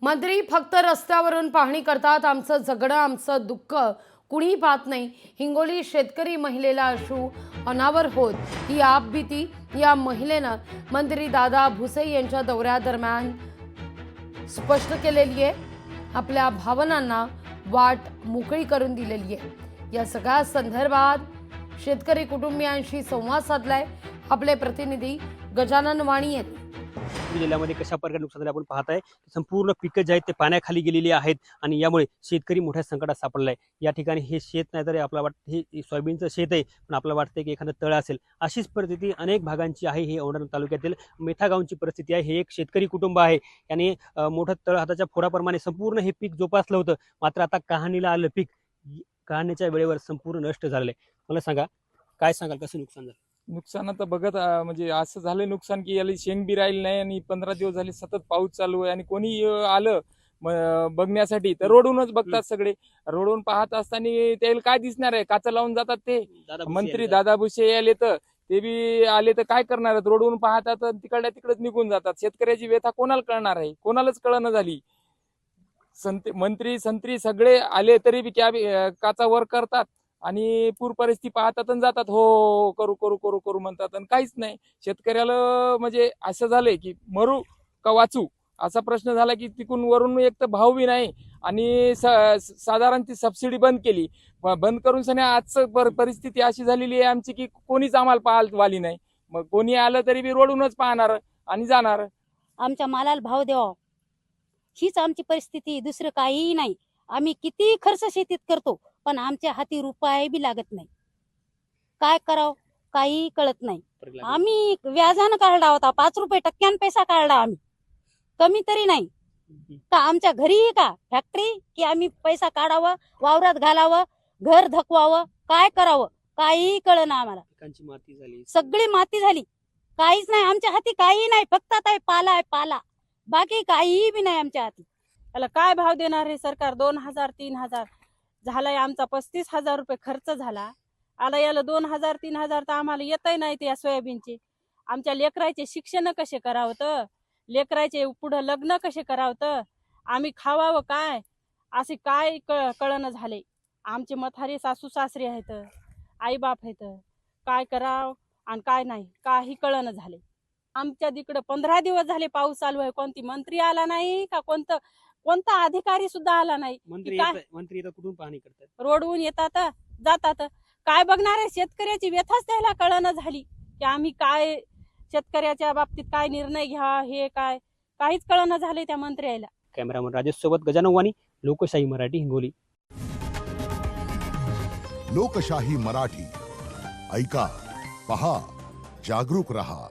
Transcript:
मंत्री फक्त रस्त्यावरून पाहणी करतात, आमचं जगणं आमचं दुःख कुणी पाहत नाही। हिंगोली शेतकरी महिलेला अश्रू अनावर होत ही आपबीती या महिलेनं मंत्री दादा भुसे यांच्या दौऱ्यादरम्यान स्पष्ट केलेली आहे। आपल्या भावनांना वाट मोकळी करून दिलेली आहे। या सगळ्या संदर्भात शेतकरी कुटुंबियांशी संवाद साधलाय आपले प्रतिनिधी गजानन वाणी यांनी। जिल्ह्यामध्ये कशा प्रकारे नुकसान झाले आपण पाहताय। संपूर्ण पिकं जे आहेत ते पाण्याखाली गेलेली आहेत आणि यामुळे शेतकरी मोठ्या संकटात सापडला आहे। या ठिकाणी हे शेत नाही तर आपल्याला वाटतं हे सोयाबीनचं शेत आहे, पण आपल्याला वाटतं की एखादं तळ असेल। अशीच परिस्थिती अनेक भागांची आहे। ही औंढा तालुक्यातील मेथा गावची परिस्थिती आहे। हे एक शेतकरी कुटुंब आहे, याने मोठं तळ हाताच्या फोडाप्रमाणे संपूर्ण हे पीक जोपासलं होतं, मात्र आता कहाणीला आलं पीक काढण्याच्या वेळेवर संपूर्ण नष्ट झालेलं आहे। मला सांगा, काय सांगाल, कसं नुकसान झालं? नुकसान आता बघत म्हणजे असं झालं नुकसान की याला शेंग बी राहील नाही आणि 15 दिवस झाले सतत पाऊस चालू आहे आणि कोणी आलं बघण्यासाठी तर रोडूनच बघतात सगळे। रोडून पाहत असताना त्याला काय दिसणार आहे, काचा लावून जातात ते मंत्री दादा भुसे आले तर ते बी आले तर काय करणार आहेत, रोडून पाहतात तिकडल्या तिकडेच निघून जातात। शेतकऱ्याची व्यथा कोणाला कळणार आहे, कोणालाच कळणं झाली। मंत्री संत्री सगळे आले तरी बी काचा वर करतात आणि पूर परिस्थिती पाहतात आणि जातात, हो करू करू करू करू म्हणतात आणि काहीच नाही। शेतकऱ्याला म्हणजे असं झालंय की मरू का वाचू असा प्रश्न झाला की तिकून वरून एक तर भाव बी नाही आणि साधारण ती सबसिडी बंद केली। बंद करून सध्या आजचं परिस्थिती अशी झालेली आहे आमची की कोणीच आम्हाला पाहायला वाली नाही। मग कोणी आलं तरी बी रोडूनच पाहणार आणि जाणार। आमच्या मालाला भाव द्यावा हीच आमची परिस्थिती, दुसरं काहीही नाही। आम्ही किती खर्च शेतीत करतो पण आमच्या हाती रुपये बी लागत नाही। काय करावं काही कळत नाही। आम्ही व्याजानं काढला होता, 5 रुपये टक्क्यान पैसा काढला आम्ही, कमी तरी नाही का आमच्या घरी का फॅक्टरी की आम्ही पैसा काढावं, वावरात घालावं, घर धकवावं, काय करावं काही कळना आम्हाला। माती झाली, सगळी माती झाली, काहीच नाही आमच्या हाती, काही नाही, फक्त आता पाला आहे पाला, बाकी काही बी नाही आमच्या हाती। त्याला काय भाव देणार हे सरकार? 2000 3000 झालाय, आमचा 35,000 रुपये खर्च झाला। आला याला 2000 3000 तर आम्हाला येतही नाही त्या सोयाबीनचे। आमच्या लेकराचे शिक्षण कसे करावं, लेकराचे पुढं लग्न कसे करावं, आम्ही खावावं काय असे काय कळणं झाले। आमचे म्हातारे सासू सासरे आहेत, आई बाप आहेत, काय करावं आणि काय नाही काही कळणं झाले। आमच्या तिकडं 15 दिवस झाले पाऊस चालू आहे, कोणती मंत्री आला नाही का कोणता अधिकारी सुद्धा आला नाही। मंत्री कुठून पाहणी करतात, रोडवरून येतात जातात, काय बघणार आहे? शेतकऱ्याची व्यथाच त्याला कळणं झाली की आम्ही काय शेतकऱ्याच्या बाबतीत काय निर्णय घ्या, हे काय काहीच कळणं झाले त्या मंत्र्याला। कॅमेरामन राजेश सोबत गजानन वाणी, लोकशाही मराठी, हिंगोली। लोकशाही मराठी ऐका, पहा, जागरूक रहा।